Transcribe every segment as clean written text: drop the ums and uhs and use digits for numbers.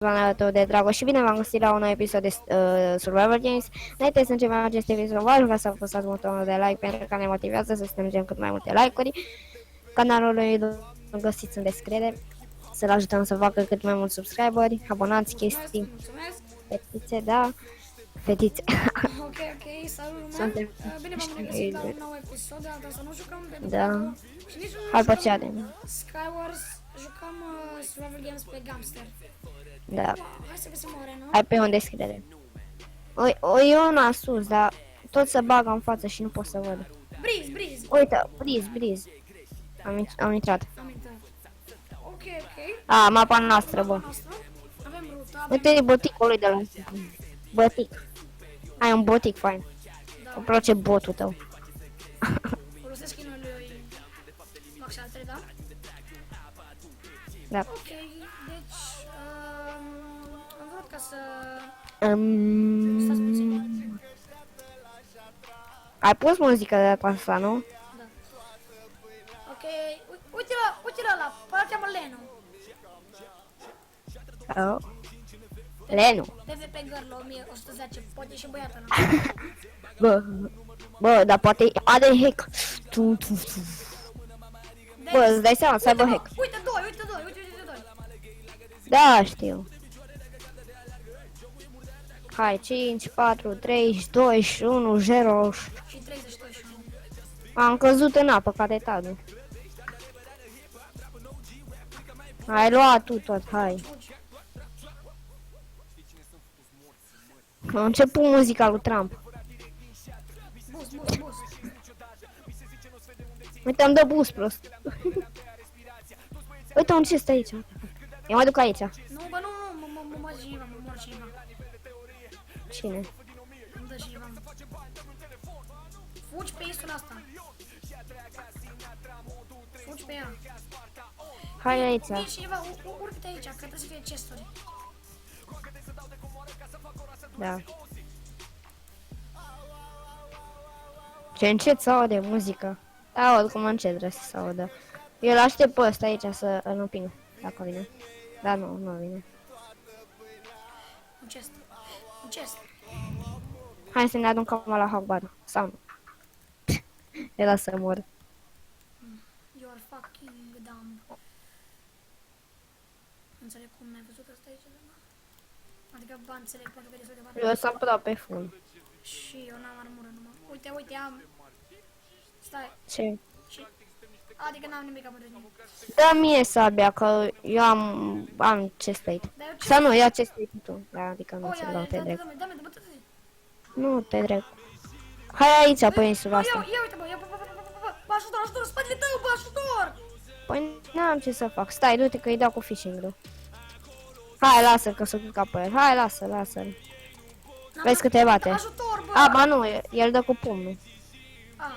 canalul tău de Dragoș și bine v-am găsit la un nou episod de Survivor Games. Înainte să începem acest episod, v-aș vrea să apăsați butonul de like pentru că ne motivează să strângem cât mai multe like-uri. Canalul lui îl găsiți în descriere. Să-l ajutăm să facă cât mai mulți subscriberi, abonați, chestii, Mulțumesc. fetițe, da, fetițe. Ok, salut, man. Suntem Bine v-am regăsit la un nou episod, de data să nu jucăm pe Da. Dota și nici nu Hai pe jucăm cea de Skywars, jucăm Survival Games pe Gamster. Da. Hai să găsim o arenă. Hai pe un descriere. E una sus, dar tot se bagă în față și nu pot să văd. Breeze. Uite, Breeze. Am intrat. Am intrat. Ok. A, mapa noastră, bă. Noastră. Avem ruta, Uite boticul lui de la botic. Ai un botic fain. Îmi place botul tău. folosesc skin-ul lui Max al 3, da? Da. Ok, deci am vrut ca să... Stați puțin. Ai pus muzică de data asta, nu? Da. Ok, uite la, până cheamă Lenu. Oh. Lenu. PvP Girl 1110, poate și băiatul Bă, dar poate are hack. Bă, îți dai seama să aibă hack. Uite doi. Da, știu. Hai, 5, 4, 3, 2, 1, 0. și 32. Am căzut în apă ca de tadul. Hai, lua tu tot, hai. A început muzica lui Trump. Bus. Uite, îmi dă bus prost. Uite un ce stă aici. Eu mă duc aici. Nu, bă, nu, mă mor și Ivan. Cine? Îmi dă și Ivan. Fugi pe insula asta. Fugi pe ea. Hai aici. Vin și Ivan, urcă-te aici, că trebuie să fie chesturi. Da. Ce încet se aude muzică. Da, oricum încet trebuie să se audă. Eu l-aștept pe ăsta aici să îl împing, dacă vine. Da, nu vine. Un chest. Hai să ne aducăm la Hogbar. Sau era să mor. You are fucking dumb. Nu înțeleg cum n-ai văzut asta aici, da? Adică, ba, înțeleg, poate că e destul de bani. Eu s-am putut pe full. Și eu n-am armură numai. Uite, am... Stai. Ce? Și... Adică n-am nimic pentru tine. Dă mie sabia, că eu am chest plate. Dar eu ce... Sau nu, ia chest plate tu. Da, adică nu Oh, ți-l ia, dau, te da, dreg. dă-mi, bă. Nu, te dreg. Hai aici, pe insula asta. Ia uite, bă, bă, ajutor, spatele tău, bă, ajutor! Păi n-am ce să fac. Stai, du-te că îi dau cu fishing-ul. Hai, lasă-l că s-o pica pe el. Hai, lasă-l. Vezi că te bate. Ajutor, bă! A, ba nu, el dă cu pumnul. A,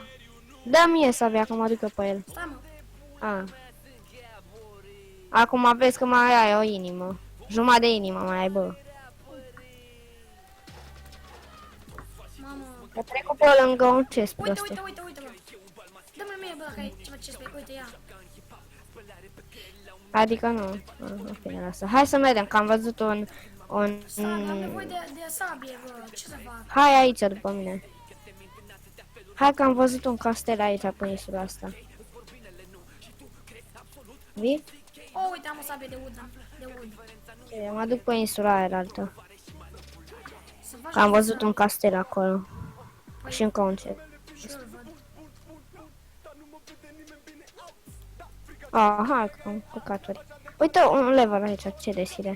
Dă mie sabia că mă duc eu pe el. stai, mă. A. Acum vezi că mai ai o inimă. Jumătate de inimă mai ai, bă. Mamă. Că trecut pe lângă un chest Uite, proste. bă. Dă-mi mie, bă, dacă ai ceva ce spui. Uite, ia. Adică nu. În fine, lasă. Hai să vedem, că am văzut un... Stai, am nevoie de sabie, bă. Ce să fac? Hai aici după mine. Hai că am văzut un castel aici pe insula asta. Vii? Oh, uite, am o sabie de wood. Eu mă duc pe insula aia altă. Să faci Că am văzut un castel acolo. Și încă un cet. și eu îl văd. Ah, hai că am căcaturi. Uite un level aici, ce deschide.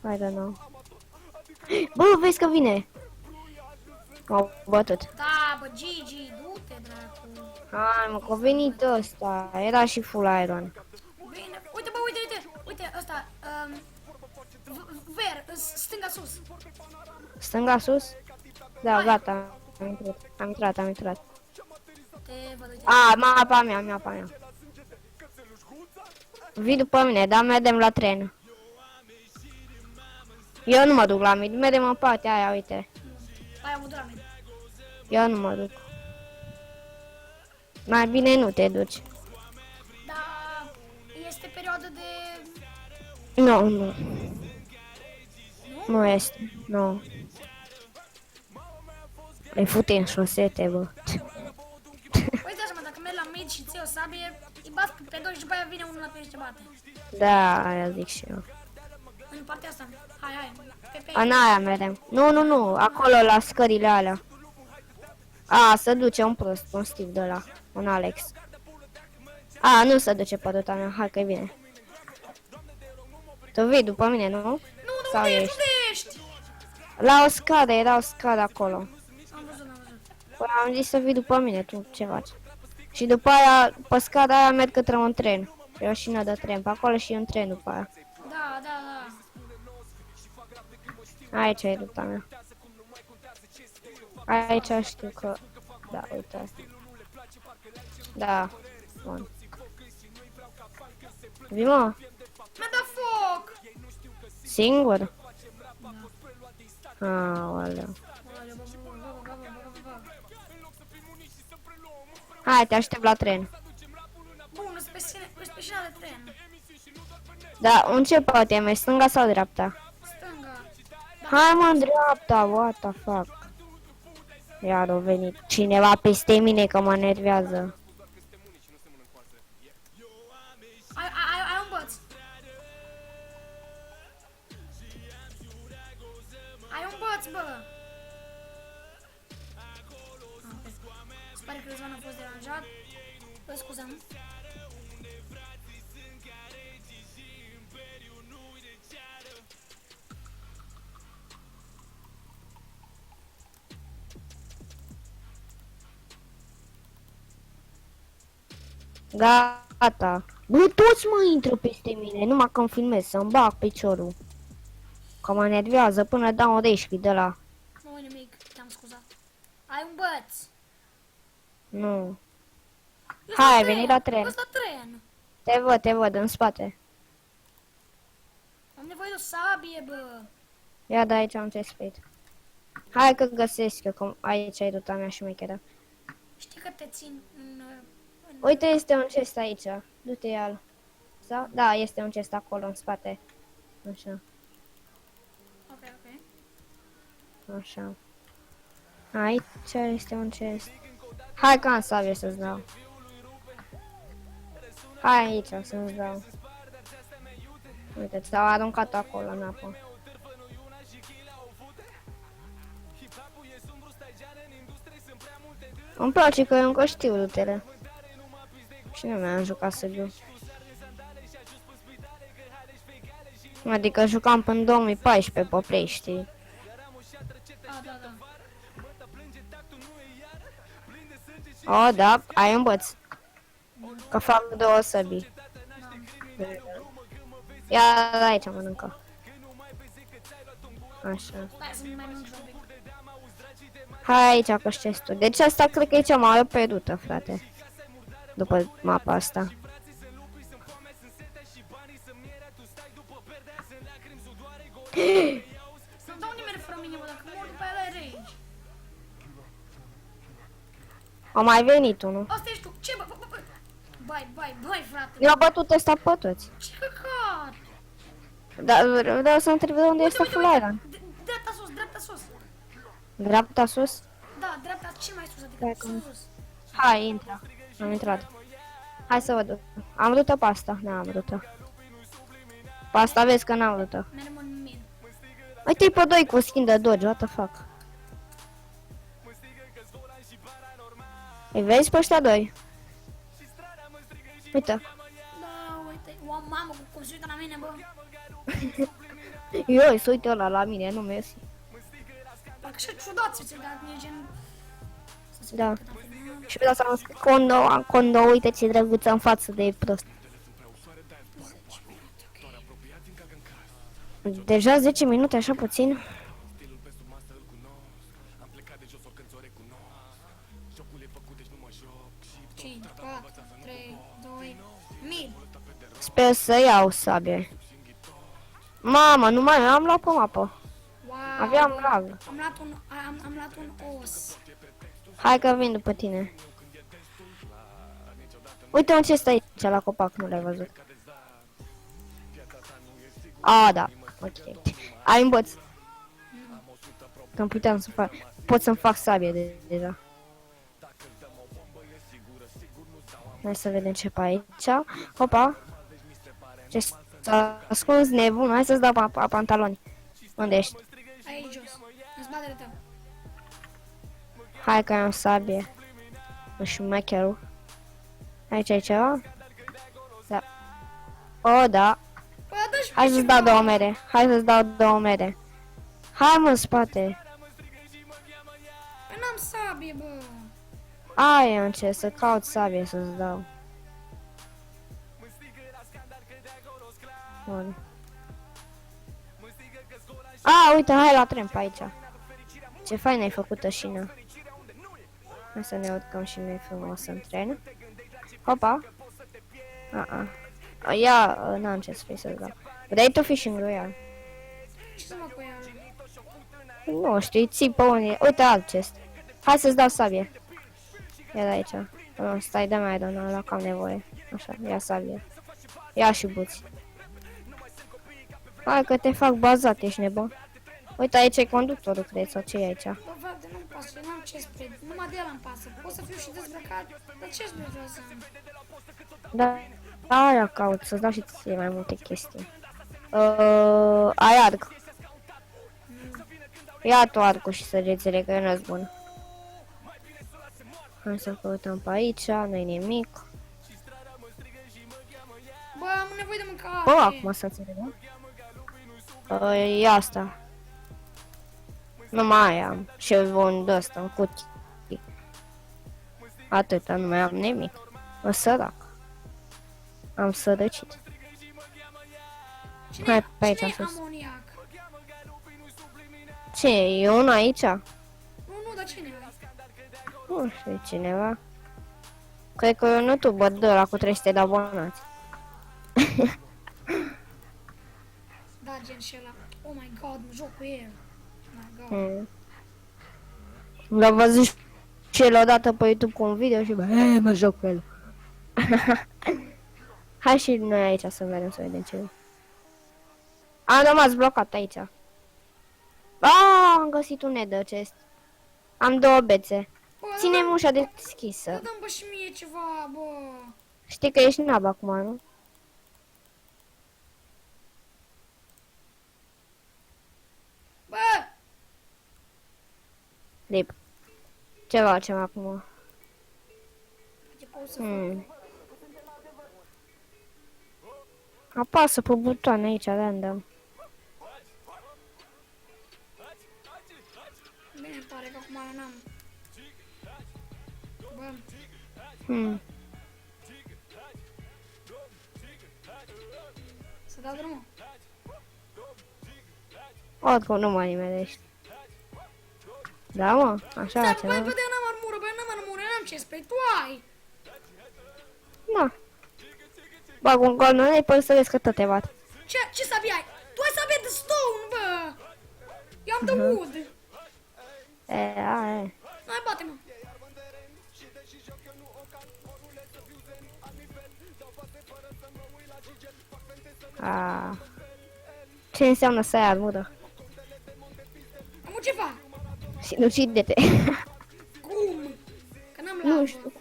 I don't know. Bă, vezi că vine. M-au bătut. Da, bă, Gigi, du-te, dracu. Hai mă, că a venit ăsta. Era și full iron. Bine, uite, bă, uite, ăsta, stânga sus. Stânga sus? Da, gata. Am intrat. Te văd, uite. A, mapa mea. Vii după mine, dar mergem la tren. Eu nu mă duc la mid, mergem în partea aia, uite. Aia mă doare. Eu nu mă duc. Mai bine nu te duci. Da, este perioada de Nu, nu. Nu? Nu este. Nu. Îi fute în șosete, bă. Uite așa, mă, dacă mergi la mid și ții o sabie, îi bați pe doi și după aia vine unul la tine și te bate. Da, aia zic și eu. În partea asta. Hai, hai. Pe În aia merem. Nu, nu, nu. Acolo la scările alea. A, se duce un prost, un Steve de ăla. Un Alex. A, nu se duce pe ruta mea. Hai că-i bine. Tu vii după mine, nu? Nu, Sau unde ești? ești? Unde ești? La o scadă, era o scadă acolo. Am văzut, am văzut. Păi am zis să vii după mine, tu ce faci? Și după aia, pe scada aia merg către un tren. E o șină de tren, pe acolo și un tren după aia. Da, da, da. Aici e ruta mea. Aici știu că... Da, uite asta. Da, bun. Vii, mă? Mi-a dat foc! Singur? Aoleu. Aoleu, bă, bă, bă, bă, bă, bă, bă. Hai, te aștept la tren. Bun, pe șina de tren. Da, în ce parte mai stânga sau dreapta? Stânga. Hai, mă, în dreapta, what the fuck? Iar a venit cineva peste mine că mă nervează. Ai un băț. Ai un băț, bă. Ok. Se pare că Răzvan a fost deranjat. Vă scuzăm. Gata. Bă, toți mă intră peste mine, numai când filmez, să-mi bag piciorul. Că mă nervează până dau un reșchi de la... Nu e nimic, te-am scuzat. Ai un băț. Nu. Ăsta Hai, ai tren, venit la tren. Ăsta tren. Te văd, în spate. Am nevoie de o sabie, bă. Ia de aici un chestplate. Hai că găsesc eu, că aici e ruta mea și mecheră. Știi că te țin în... Uite, este un chest aici. Du-te ia-l. Sau? Da, este un chest acolo, în spate. Așa, Ok, ok. așa. Aici este un chest. Hai că am sabie să-ți dau. Hai aici să-ți dau. Uite, ți-au aruncat acolo în apă. Îmi place că eu încă știu rutele. Și nu mi-am jucat să viu. Adică jucam până în 2014 pe Play, știi? A, da, da. O, da, ai un băț. Că fac două săbii. Ia de aici mănâncă. Așa. Stai să mai mănânc și un pic. Hai aici că chestul. Deci asta cred că e cea mai pierdută, frate. După mapa asta. Nu dau nimeni fără mine, bă, dacă mor după aia dai rage. A mai venit unul. Asta ești tu. Ce, bă, bă, bă, bă. Bai, frate. I-a bătut ăsta pe toți. Ce căcat. Dar vreau să întreb de unde este full iron. Dreapta sus. Dreapta sus? Da, dreapta cel mai sus, Hai adică că- sus. Hai, intră. Am intrat. Hai să văd. Am rută pe asta. N-am rută. Pe asta vezi că n-am rută. Merem în mid. Uite-i pe doi cu skin de Dodge, what the fuck. Îi vezi pe ăștia doi? Uite. Da, uite. O, mamă, cum se uită la mine, bă. Eu să uite ăla la mine, nu mersi. Parcă așa ciudat să-ți dea, e gen... Da. Și pe asta am scris condo, uite ce drăguță în față de prost. Deja 10 minute, așa puțin? 5, 4, 3, 2, mid. Sper să iau sabie. Mamă, nu mai am luat pe mapă. Wow. Aveam lag. Am luat un os. Hai că vin după tine. Uite un ce stă aici la copac, nu l-ai văzut. A, da. Ok. Ai învăț. Că puteam să fac. Pot să-mi fac sabie deja. Hai să vedem ce pe aici. Hopa. Ce s-a ascuns nebun. Hai să-ți dau pantaloni. Unde ești? Aici jos. În spatele tău. Hai că am sabie. Șmecherul. Aici ai ceva? Da. O, da. Păi adă și Hai să-ți dau 2 mere. Hai să-ți dau 2 mere. Hai mă în spate. Păi n-am sabie, bă. Ai în ce să caut sabie să-ți dau. Bun. A, uite, hai la tren pe aici. Ce fain ai făcut șina. Hai să ne urcăm și noi frumos în tren. Hopa. Ia, n-am ce să fii să-ți dau. Dai tu fishing royal. Ce să fac cu ea? Nu știu, ții pe unii. Uite alt chest. Hai să-ți dau sabie. Ia de aici. Nu, stai, dă mai doamna, la că am nevoie. Așa, ia sabie. Ia și buți. Hai că te fac bazat, ești nebun. Uite, aici e conductorul, cred, sau ce e aici? Bă, frate, nu-mi pasă, eu n-am ce spre... Numai de el îmi pasă. Pot să fiu și dezbrăcat, dar ce spre vreau să am? Da, aia caut, să-ți dau și ție mai multe chestii. Ai arc. Ia tu arcul și săgețele, că eu nu-s bun. Hai să căutăm pe aici, nu-i nimic. Bă, am nevoie de mâncare. Bă, acum să înțelegem. E asta. Nu mai am. Și un de-ăsta, în cutie. Atâta, nu mai am nimic. O sărac. Am sărăcit. Cine, Hai pe aici cine sus. e amoniac? Ce e unul aici? Nu, dar cine e? Nu știu cineva. Cred că e un youtuber de ăla cu 300 de abonați. Da, gen și ăla. Oh my god, mă joc cu el. Oh my god. L-a văzut și el odată pe YouTube cu un video și bă, mă joc cu el. Hai și noi aici să vedem ce e. Am rămas blocat aici. Am găsit un nether chest. Am 2 bețe. Bă, Ține-mi ușa deschisă. dă-mi bă și mie ceva, bă. Știi că ești nab acum, nu? Bă! Lip. Ce facem acum? Ce pot să fac? Apasă pe butoane aici, random. Bine, pare că acum n-am. Bă, să dau drumul. Oricum nu mă nimerești. Da, mă, așa Dar, ceva. băi, eu n-am armură, băi, n-am armură, n-am ce spre, tu ai. Da. Bag un gol, nu ne poți să vezi că tot te bat. Ce sabie ai? Tu ai sabie de stone, bă. Eu am de wood. E. Hai, bate-mă. Ce înseamnă să ai armură? Am ce fac? Sinucide-te. Cum? Că n-am Nu lavă. știu.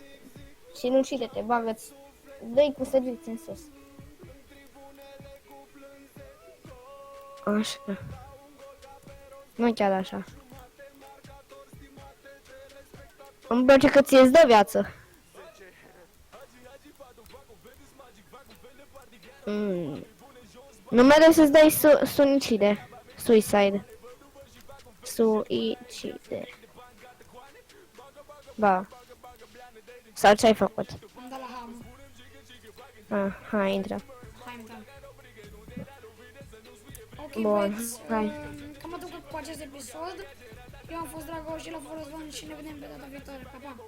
Sinucide-te, bagă-ți. Dă-i cu săgeți în sus. Așa. Nu chiar așa. Îmi place că ți-ți dă viață. Nu mereu să-ți dai suicide. Suicide. Suicide. Ba. Sau ce ai făcut? Am dat la hamă. Hai, intră. Hai, îmi dau. Ok, Bun, băieți, hai. cam atât cu acest episod. Eu am fost Dragoș și la Forozvan și ne vedem pe data viitoare. Pa, pa!